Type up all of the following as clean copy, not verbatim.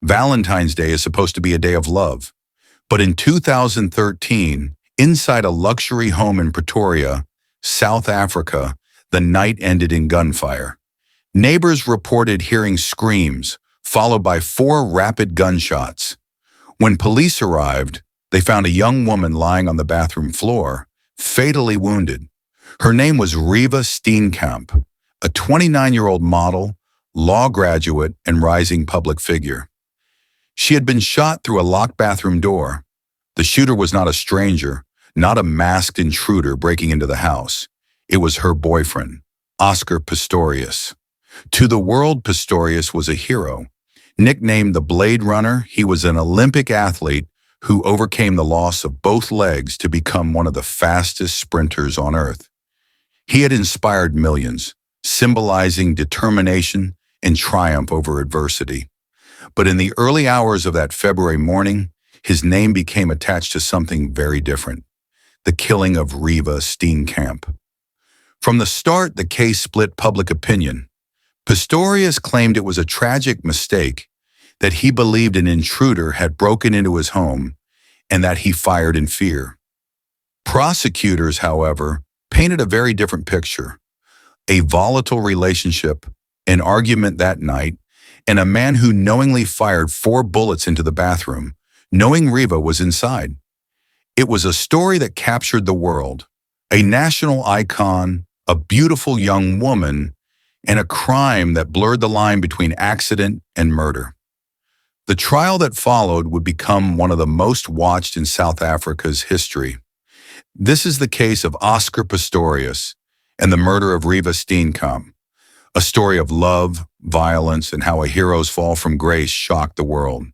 Valentine's Day is supposed to be a day of love. But in 2013, inside a luxury home in Pretoria, South Africa, the night ended in gunfire. Neighbors reported hearing screams, followed by 4 rapid gunshots. When police arrived, they found a young woman lying on the bathroom floor, fatally wounded. Her name was Reeva Steenkamp, a 29-year-old model, law graduate, and rising public figure. She had been shot through a locked bathroom door. The shooter was not a stranger, not a masked intruder breaking into the house. It was her boyfriend, Oscar Pistorius. To the world, Pistorius was a hero. Nicknamed the Blade Runner, he was an Olympic athlete who overcame the loss of both legs to become one of the fastest sprinters on Earth. He had inspired millions, symbolizing determination and triumph over adversity. But in the early hours of that February morning, his name became attached to something very different: the killing of Reeva Steenkamp. From the start, the case split public opinion. Pistorius claimed it was a tragic mistake, that he believed an intruder had broken into his home, and that he fired in fear. Prosecutors, however, painted a very different picture: a volatile relationship, an argument that night, and a man who knowingly fired 4 bullets into the bathroom, knowing Reeva was inside. It was a story that captured the world: a national icon, a beautiful young woman, and a crime that blurred the line between accident and murder. The trial that followed would become one of the most watched in South Africa's history. This is the case of Oscar Pistorius and the murder of Reeva Steenkamp, a story of love, violence, and how a hero's fall from grace shocked the world.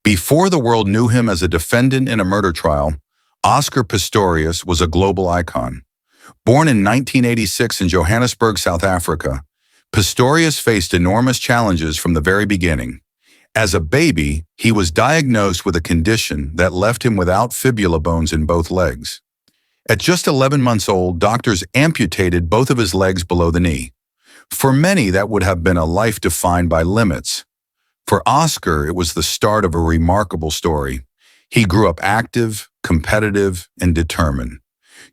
Before the world knew him as a defendant in a murder trial, Oscar Pistorius was a global icon. Born in 1986 in Johannesburg, South Africa, Pistorius faced enormous challenges from the very beginning. As a baby, he was diagnosed with a condition that left him without fibula bones in both legs. At just 11 months old, doctors amputated both of his legs below the knee. For many, that would have been a life defined by limits. For Oscar, it was the start of a remarkable story. He grew up active, competitive, and determined.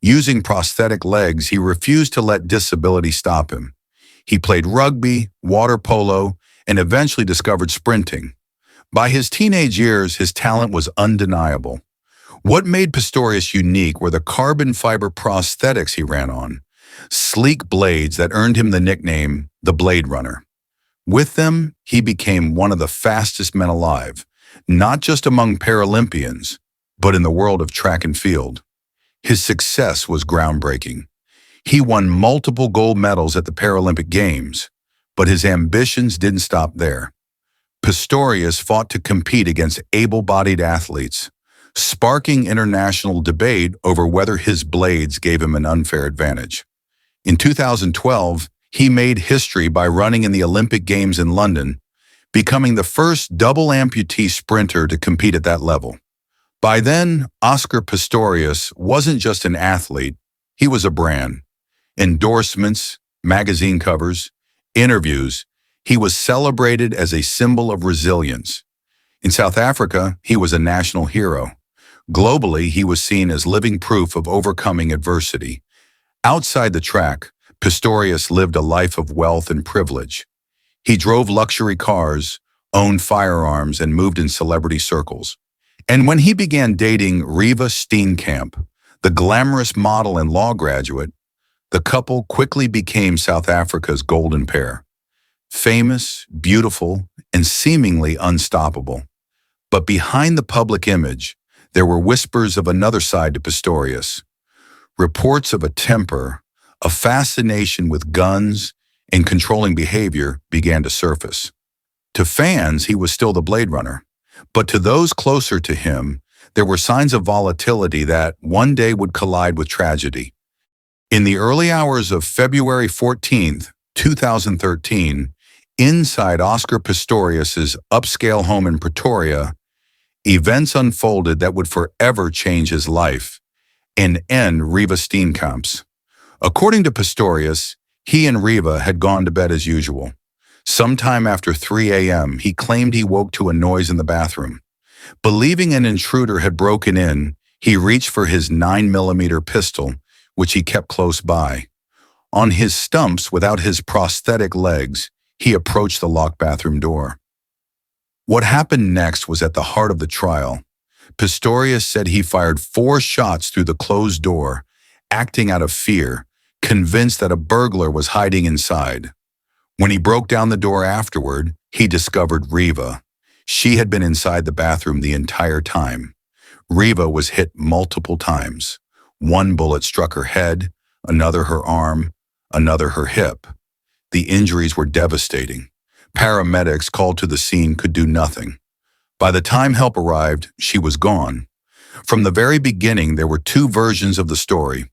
Using prosthetic legs, he refused to let disability stop him. He played rugby, water polo, and eventually discovered sprinting. By his teenage years, his talent was undeniable. What made Pistorius unique were the carbon fiber prosthetics he ran on, sleek blades that earned him the nickname, the Blade Runner. With them, he became one of the fastest men alive, not just among Paralympians, but in the world of track and field. His success was groundbreaking. He won multiple gold medals at the Paralympic Games, but his ambitions didn't stop there. Pistorius fought to compete against able-bodied athletes, sparking international debate over whether his blades gave him an unfair advantage. In 2012, he made history by running in the Olympic Games in London, becoming the first double amputee sprinter to compete at that level. By then, Oscar Pistorius wasn't just an athlete, he was a brand. Endorsements, magazine covers, interviews, he was celebrated as a symbol of resilience. In South Africa, he was a national hero. Globally, he was seen as living proof of overcoming adversity. Outside the track, Pistorius lived a life of wealth and privilege. He drove luxury cars, owned firearms, and moved in celebrity circles. And when he began dating Reeva Steenkamp, the glamorous model and law graduate, the couple quickly became South Africa's golden pair. Famous, beautiful, and seemingly unstoppable. But behind the public image, there were whispers of another side to Pistorius. Reports of a temper, a fascination with guns, and controlling behavior began to surface. To fans, he was still the Blade Runner. But to those closer to him, there were signs of volatility that one day would collide with tragedy. In the early hours of February 14, 2013, inside Oscar Pistorius's upscale home in Pretoria, events unfolded that would forever change his life and end Reeva Steenkamp's. According to Pistorius, he and Reeva had gone to bed as usual. Sometime after 3 a.m., he claimed he woke to a noise in the bathroom. Believing an intruder had broken in, he reached for his 9mm pistol, which he kept close by. On his stumps, without his prosthetic legs, he approached the locked bathroom door. What happened next was at the heart of the trial. Pistorius said he fired 4 shots through the closed door, acting out of fear, convinced that a burglar was hiding inside. When he broke down the door afterward, he discovered Reeva. She had been inside the bathroom the entire time. Reeva was hit multiple times. 1 bullet struck her head, another her arm, another her hip. The injuries were devastating. Paramedics called to the scene could do nothing. By the time help arrived, she was gone. From the very beginning, there were 2 versions of the story.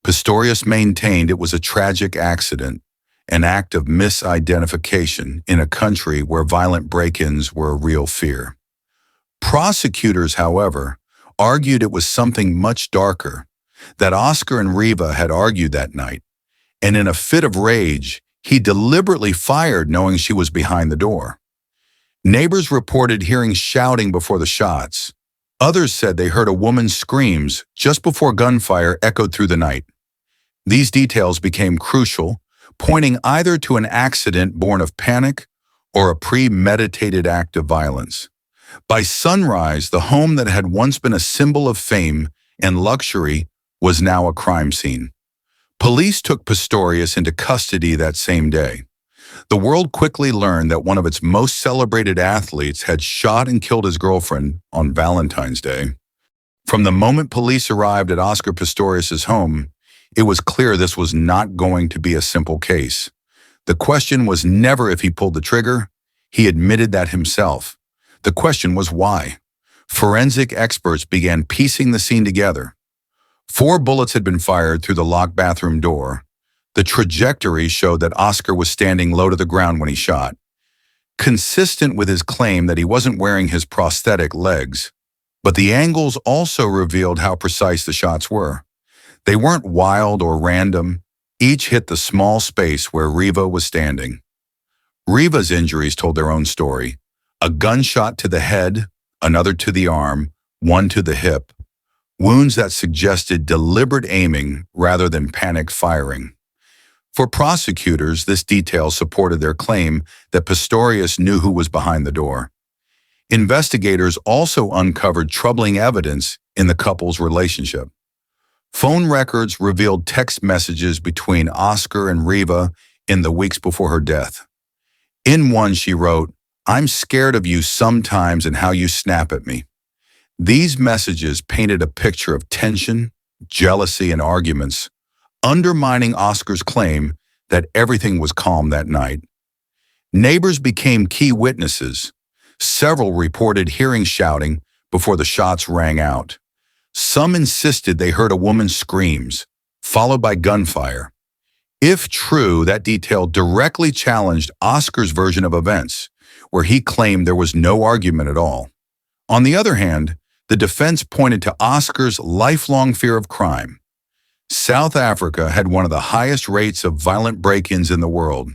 Pistorius maintained it was a tragic accident, an act of misidentification in a country where violent break-ins were a real fear. Prosecutors, however, argued it was something much darker, that Oscar and Reeva had argued that night, and in a fit of rage, he deliberately fired knowing she was behind the door. Neighbors reported hearing shouting before the shots. Others said they heard a woman's screams just before gunfire echoed through the night. These details became crucial, pointing either to an accident born of panic or a premeditated act of violence. By sunrise, the home that had once been a symbol of fame and luxury was now a crime scene. Police took Pistorius into custody that same day. The world quickly learned that one of its most celebrated athletes had shot and killed his girlfriend on Valentine's Day. From the moment police arrived at Oscar Pistorius' home, it was clear this was not going to be a simple case. The question was never if he pulled the trigger. He admitted that himself. The question was why. Forensic experts began piecing the scene together. 4 bullets had been fired through the locked bathroom door. The trajectory showed that Oscar was standing low to the ground when he shot. Consistent with his claim that he wasn't wearing his prosthetic legs, but the angles also revealed how precise the shots were. They weren't wild or random. Each hit the small space where Reeva was standing. Reeva's injuries told their own story. A gunshot to the head, another to the arm, 1 to the hip. Wounds that suggested deliberate aiming rather than panic firing. For prosecutors, this detail supported their claim that Pistorius knew who was behind the door. Investigators also uncovered troubling evidence in the couple's relationship. Phone records revealed text messages between Oscar and Reeva in the weeks before her death. In one, she wrote, "I'm scared of you sometimes and how you snap at me." These messages painted a picture of tension, jealousy, and arguments, undermining Oscar's claim that everything was calm that night. Neighbors became key witnesses. Several reported hearing shouting before the shots rang out. Some insisted they heard a woman's screams, followed by gunfire. If true, that detail directly challenged Oscar's version of events, where he claimed there was no argument at all. On the other hand, the defense pointed to Oscar's lifelong fear of crime. South Africa had one of the highest rates of violent break-ins in the world.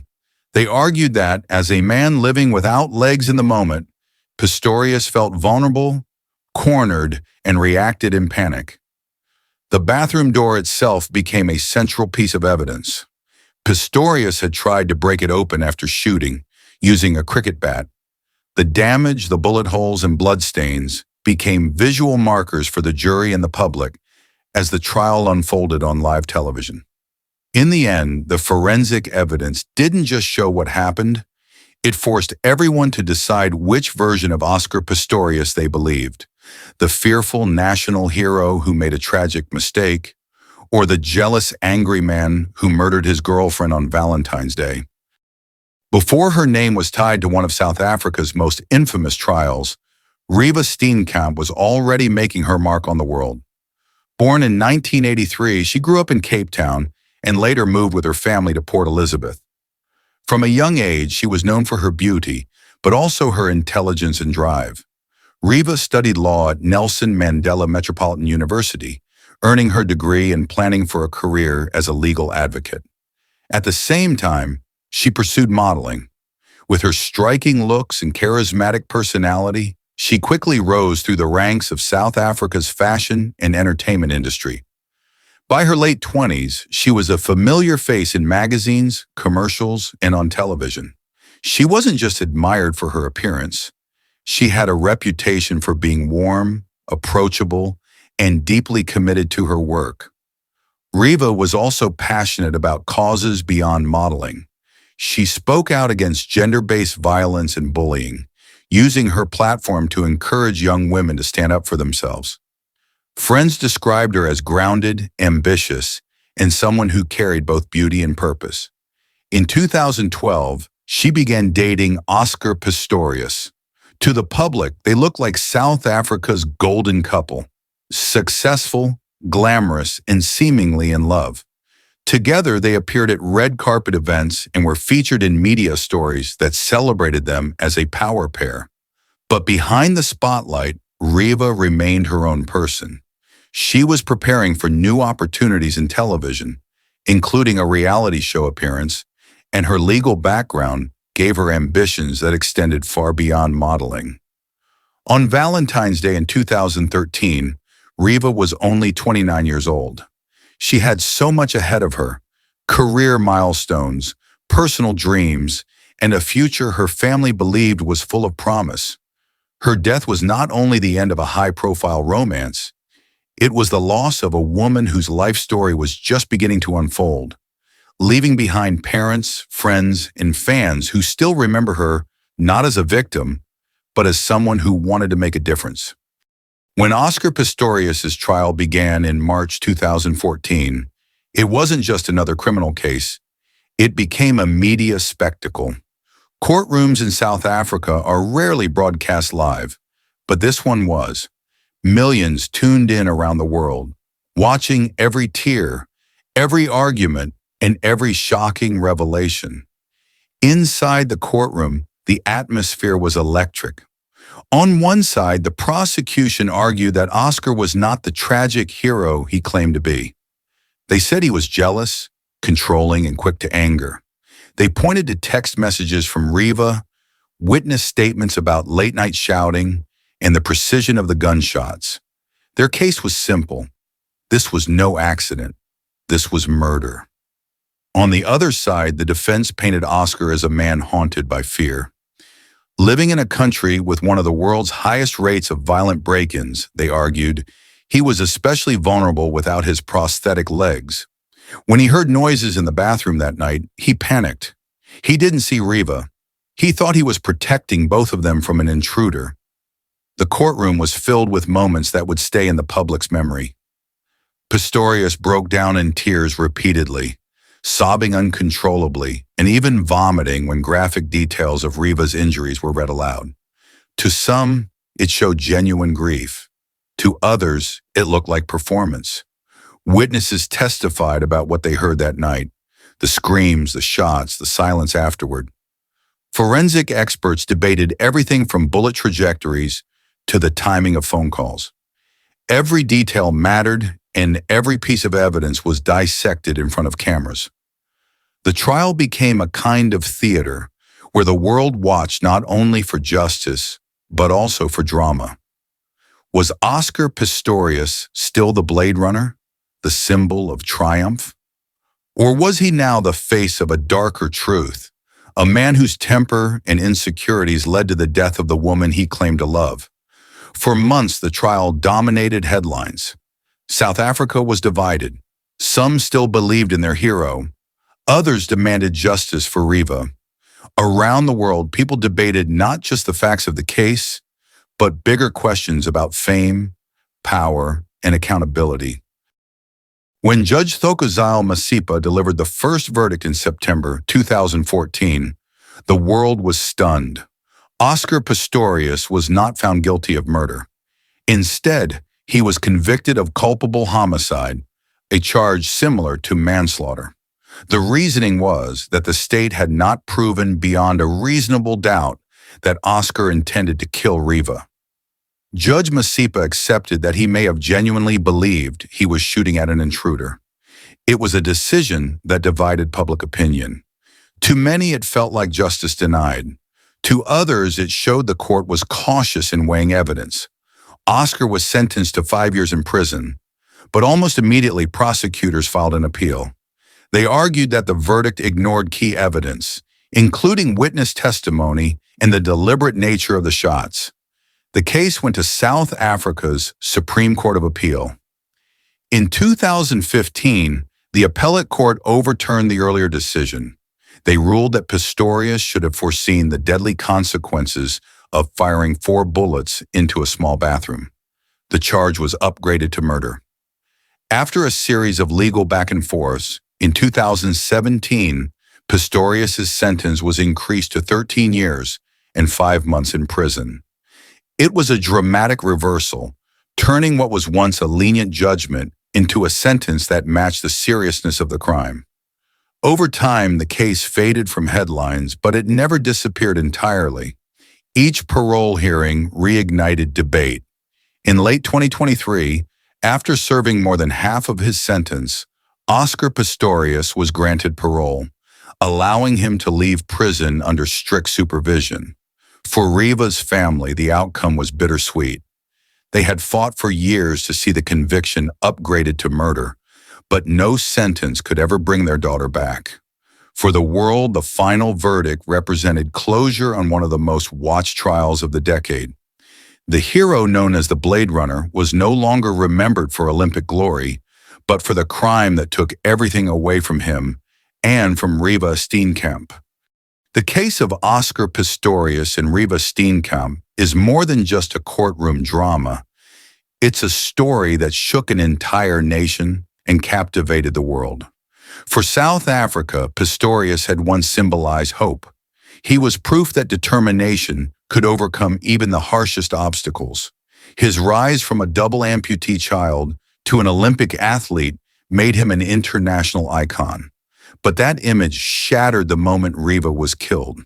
They argued that, as a man living without legs in the moment, Pistorius felt vulnerable, cornered, and reacted in panic. The bathroom door itself became a central piece of evidence. Pistorius had tried to break it open after shooting, using a cricket bat. The damage, the bullet holes, and bloodstains became visual markers for the jury and the public as the trial unfolded on live television. In the end, the forensic evidence didn't just show what happened, it forced everyone to decide which version of Oscar Pistorius they believed: the fearful national hero who made a tragic mistake, or the jealous, angry man who murdered his girlfriend on Valentine's Day. Before her name was tied to one of South Africa's most infamous trials, Reeva Steenkamp was already making her mark on the world. Born in 1983, she grew up in Cape Town and later moved with her family to Port Elizabeth. From a young age, she was known for her beauty, but also her intelligence and drive. Reeva studied law at Nelson Mandela Metropolitan University, earning her degree and planning for a career as a legal advocate. At the same time, she pursued modeling. With her striking looks and charismatic personality, she quickly rose through the ranks of South Africa's fashion and entertainment industry. By her late 20s, she was a familiar face in magazines, commercials, and on television. She wasn't just admired for her appearance. She had a reputation for being warm, approachable, and deeply committed to her work. Reeva was also passionate about causes beyond modeling. She spoke out against gender-based violence and bullying, using her platform to encourage young women to stand up for themselves. Friends described her as grounded, ambitious, and someone who carried both beauty and purpose. In 2012, she began dating Oscar Pistorius. To the public, they looked like South Africa's golden couple, successful, glamorous, and seemingly in love. Together, they appeared at red carpet events and were featured in media stories that celebrated them as a power pair. But behind the spotlight, Reeva remained her own person. She was preparing for new opportunities in television, including a reality show appearance, and her legal background gave her ambitions that extended far beyond modeling. On Valentine's Day in 2013, Reeva was only 29 years old. She had so much ahead of her: career milestones, personal dreams, and a future her family believed was full of promise. Her death was not only the end of a high-profile romance, it was the loss of a woman whose life story was just beginning to unfold, leaving behind parents, friends, and fans who still remember her not as a victim, but as someone who wanted to make a difference. When Oscar Pistorius' trial began in March 2014, it wasn't just another criminal case. It became a media spectacle. Courtrooms in South Africa are rarely broadcast live, but this one was. Millions tuned in around the world, watching every tear, every argument, and every shocking revelation. Inside the courtroom, the atmosphere was electric. On one side, the prosecution argued that Oscar was not the tragic hero he claimed to be. They said he was jealous, controlling, and quick to anger. They pointed to text messages from Reeva, witness statements about late-night shouting, and the precision of the gunshots. Their case was simple. This was no accident. This was murder. On the other side, the defense painted Oscar as a man haunted by fear. Living in a country with one of the world's highest rates of violent break-ins, they argued, he was especially vulnerable without his prosthetic legs. When he heard noises in the bathroom that night, he panicked. He didn't see Reeva. He thought he was protecting both of them from an intruder. The courtroom was filled with moments that would stay in the public's memory. Pistorius broke down in tears repeatedly, sobbing uncontrollably, and even vomiting when graphic details of Reeva's injuries were read aloud. To some, it showed genuine grief. To others, it looked like performance. Witnesses testified about what they heard that night: the screams, the shots, the silence afterward. Forensic experts debated everything from bullet trajectories to the timing of phone calls. Every detail mattered, and every piece of evidence was dissected in front of cameras. The trial became a kind of theater where the world watched not only for justice, but also for drama. Was Oscar Pistorius still the Blade Runner, the symbol of triumph? Or was he now the face of a darker truth, a man whose temper and insecurities led to the death of the woman he claimed to love? For months, the trial dominated headlines. South Africa was divided. Some still believed in their hero. Others demanded justice for Reeva. Around the world, people debated not just the facts of the case, but bigger questions about fame, power, and accountability. When Judge Thokozile Masipa delivered the first verdict in September 2014, the world was stunned. Oscar Pistorius was not found guilty of murder. Instead, he was convicted of culpable homicide, a charge similar to manslaughter. The reasoning was that the state had not proven beyond a reasonable doubt that Oscar intended to kill Reeva. Judge Masipa accepted that he may have genuinely believed he was shooting at an intruder. It was a decision that divided public opinion. To many, it felt like justice denied. To others, it showed the court was cautious in weighing evidence. Oscar was sentenced to 5 years in prison, but almost immediately prosecutors filed an appeal. They argued that the verdict ignored key evidence, including witness testimony and the deliberate nature of the shots. The case went to South Africa's Supreme Court of Appeal. In 2015, the appellate court overturned the earlier decision. They ruled that Pistorius should have foreseen the deadly consequences of firing 4 bullets into a small bathroom. The charge was upgraded to murder. After a series of legal back and forths, in 2017, Pistorius' sentence was increased to 13 years and 5 months in prison. It was a dramatic reversal, turning what was once a lenient judgment into a sentence that matched the seriousness of the crime. Over time, the case faded from headlines, but it never disappeared entirely. Each parole hearing reignited debate. In late 2023, after serving more than half of his sentence, Oscar Pistorius was granted parole, allowing him to leave prison under strict supervision. For Reeva's family, the outcome was bittersweet. They had fought for years to see the conviction upgraded to murder, but no sentence could ever bring their daughter back. For the world, the final verdict represented closure on one of the most watched trials of the decade. The hero known as the Blade Runner was no longer remembered for Olympic glory, but for the crime that took everything away from him and from Reeva Steenkamp. The case of Oscar Pistorius and Reeva Steenkamp is more than just a courtroom drama. It's a story that shook an entire nation and captivated the world. For South Africa, Pistorius had once symbolized hope. He was proof that determination could overcome even the harshest obstacles. His rise from a double amputee child to an Olympic athlete made him an international icon. But that image shattered the moment Reeva was killed.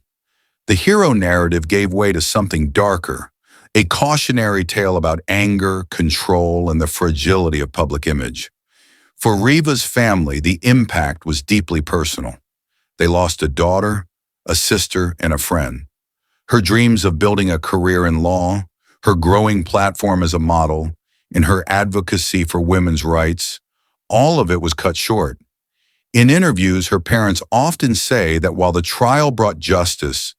The hero narrative gave way to something darker, a cautionary tale about anger, control, and the fragility of public image. For Reeva's family, the impact was deeply personal. They lost a daughter, a sister, and a friend. Her dreams of building a career in law, her growing platform as a model, and her advocacy for women's rights, all of it was cut short. In interviews, her parents often say that while the trial brought justice,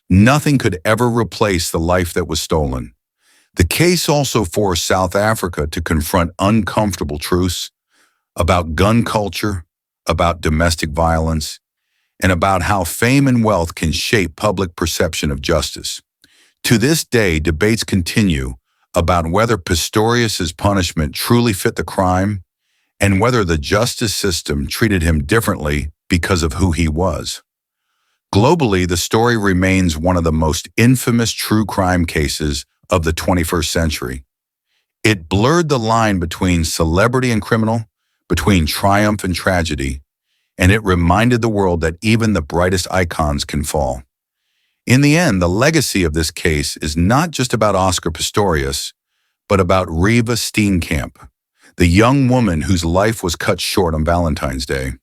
nothing could ever replace the life that was stolen. The case also forced South Africa to confront uncomfortable truths about gun culture, about domestic violence, and about how fame and wealth can shape public perception of justice. To this day, debates continue about whether Pistorius' punishment truly fit the crime and whether the justice system treated him differently because of who he was. Globally, the story remains one of the most infamous true crime cases of the 21st century. It blurred the line between celebrity and criminal, between triumph and tragedy, and it reminded the world that even the brightest icons can fall. In the end, the legacy of this case is not just about Oscar Pistorius, but about Reeva Steenkamp, the young woman whose life was cut short on Valentine's Day.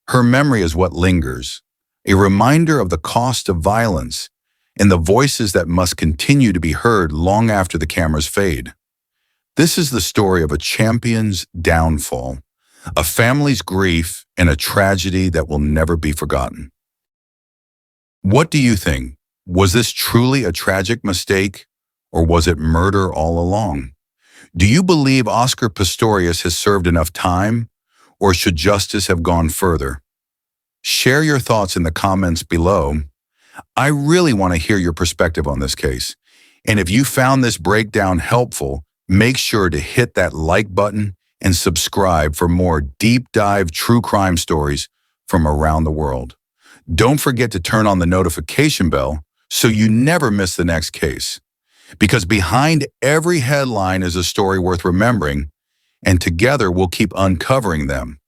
Her memory is what lingers, a reminder of the cost of violence and the voices that must continue to be heard long after the cameras fade. This is the story of a champion's downfall, a family's grief, and a tragedy that will never be forgotten. What do you think? Was this truly a tragic mistake, or was it murder all along? Do you believe Oscar Pistorius has served enough time, or should justice have gone further? Share your thoughts in the comments below. I really want to hear your perspective on this case. And if you found this breakdown helpful, make sure to hit that like button and subscribe for more deep dive true crime stories from around the world. Don't forget to turn on the notification bell so you never miss the next case. Because behind every headline is a story worth remembering, and together we'll keep uncovering them.